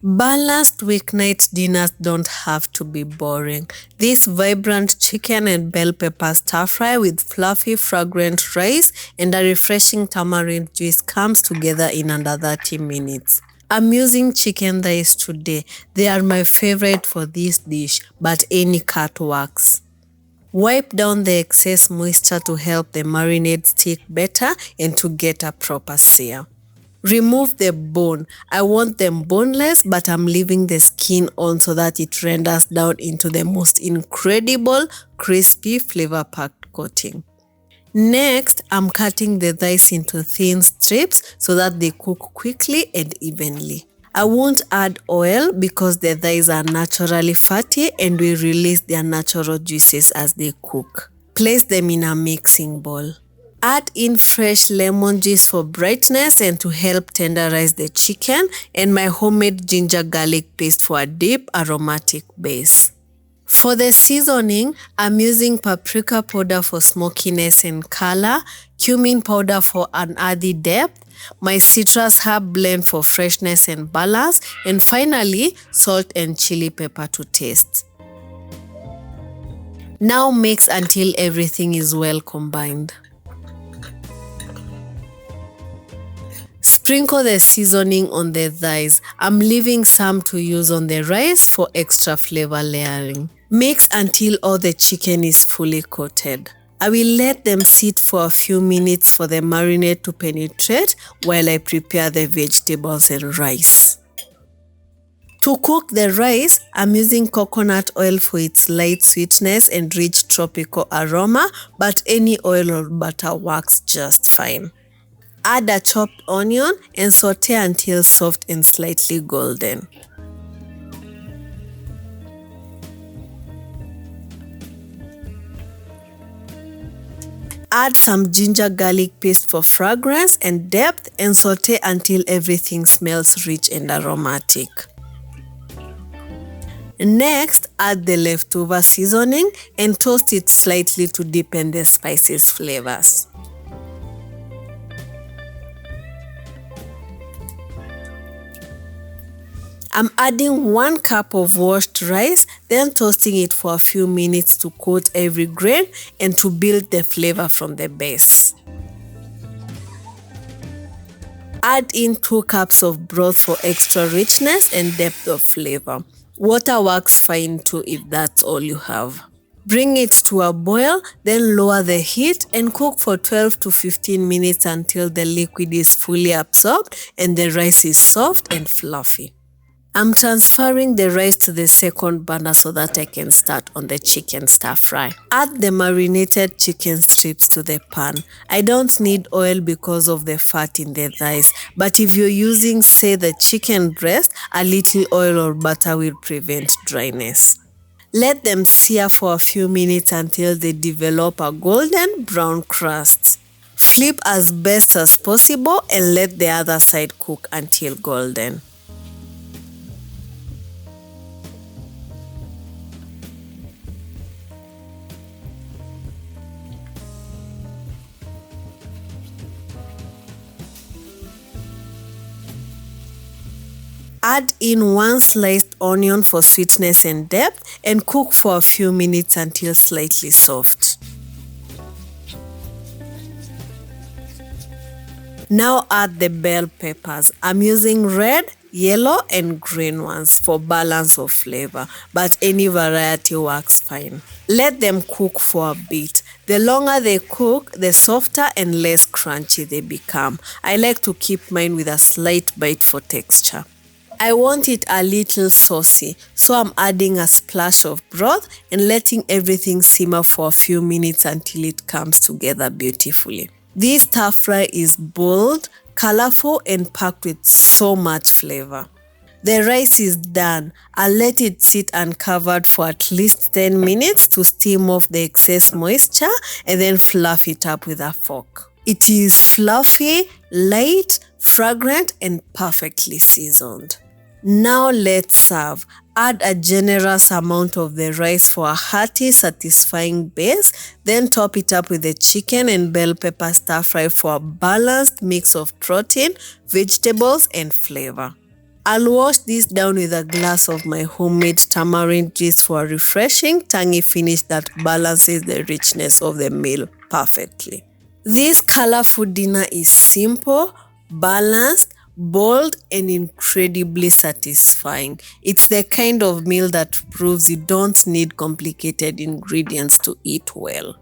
Balanced weeknight dinners don't have to be boring. This vibrant chicken and bell pepper stir fry with fluffy, fragrant rice and a refreshing tamarind juice comes together in under 30 minutes. I'm using chicken thighs today. They are my favorite for this dish, but any cut works. Wipe down the excess moisture to help the marinade stick better and to get a proper sear. Remove the bone. I want them boneless, but I'm leaving the skin on so that it renders down into the most incredible, crispy, flavor-packed coating. Next, I'm cutting the thighs into thin strips so that they cook quickly and evenly. I won't add oil because the thighs are naturally fatty and will release their natural juices as they cook. Place them in a mixing bowl. Add in fresh lemon juice for brightness and to help tenderize the chicken, and my homemade ginger garlic paste for a deep aromatic base. For the seasoning, I'm using paprika powder for smokiness and color, cumin powder for an earthy depth, my citrus herb blend for freshness and balance, and finally, salt and chili pepper to taste. Now mix until everything is well combined. Sprinkle the seasoning on the thighs. I'm leaving some to use on the rice for extra flavor layering. Mix until all the chicken is fully coated. I will let them sit for a few minutes for the marinade to penetrate while I prepare the vegetables and rice. To cook the rice, I'm using coconut oil for its light sweetness and rich tropical aroma, but any oil or butter works just fine. Add a chopped onion and saute until soft and slightly golden. Add some ginger garlic paste for fragrance and depth and saute until everything smells rich and aromatic. Next, add the leftover seasoning and toast it slightly to deepen the spices flavors. I'm adding 1 cup of washed rice, then toasting it for a few minutes to coat every grain and to build the flavor from the base. Add in 2 cups of broth for extra richness and depth of flavor. Water works fine too if that's all you have. Bring it to a boil, then lower the heat and cook for 12 to 15 minutes until the liquid is fully absorbed and the rice is soft and fluffy. I'm transferring the rice to the second burner so that I can start on the chicken stir fry. Add the marinated chicken strips to the pan. I don't need oil because of the fat in the thighs, but if you're using, say, the chicken breast, a little oil or butter will prevent dryness. Let them sear for a few minutes until they develop a golden brown crust. Flip as best as possible and let the other side cook until golden. Add in 1 sliced onion for sweetness and depth and cook for a few minutes until slightly soft. Now add the bell peppers. I'm using red, yellow and green ones for balance of flavor, but any variety works fine. Let them cook for a bit. The longer they cook, the softer and less crunchy they become. I like to keep mine with a slight bite for texture. I want it a little saucy, so I'm adding a splash of broth and letting everything simmer for a few minutes until it comes together beautifully. This stir fry is bold, colorful and packed with so much flavor. The rice is done. I'll let it sit uncovered for at least 10 minutes to steam off the excess moisture and then fluff it up with a fork. It is fluffy, light, fragrant and perfectly seasoned. Now let's serve. Add a generous amount of the rice for a hearty, satisfying base, then top it up with the chicken and bell pepper stir fry for a balanced mix of protein, vegetables, and flavor. I'll wash this down with a glass of my homemade tamarind juice for a refreshing, tangy finish that balances the richness of the meal perfectly. This colorful dinner is simple, balanced, bold, and incredibly satisfying. It's the kind of meal that proves you don't need complicated ingredients to eat well.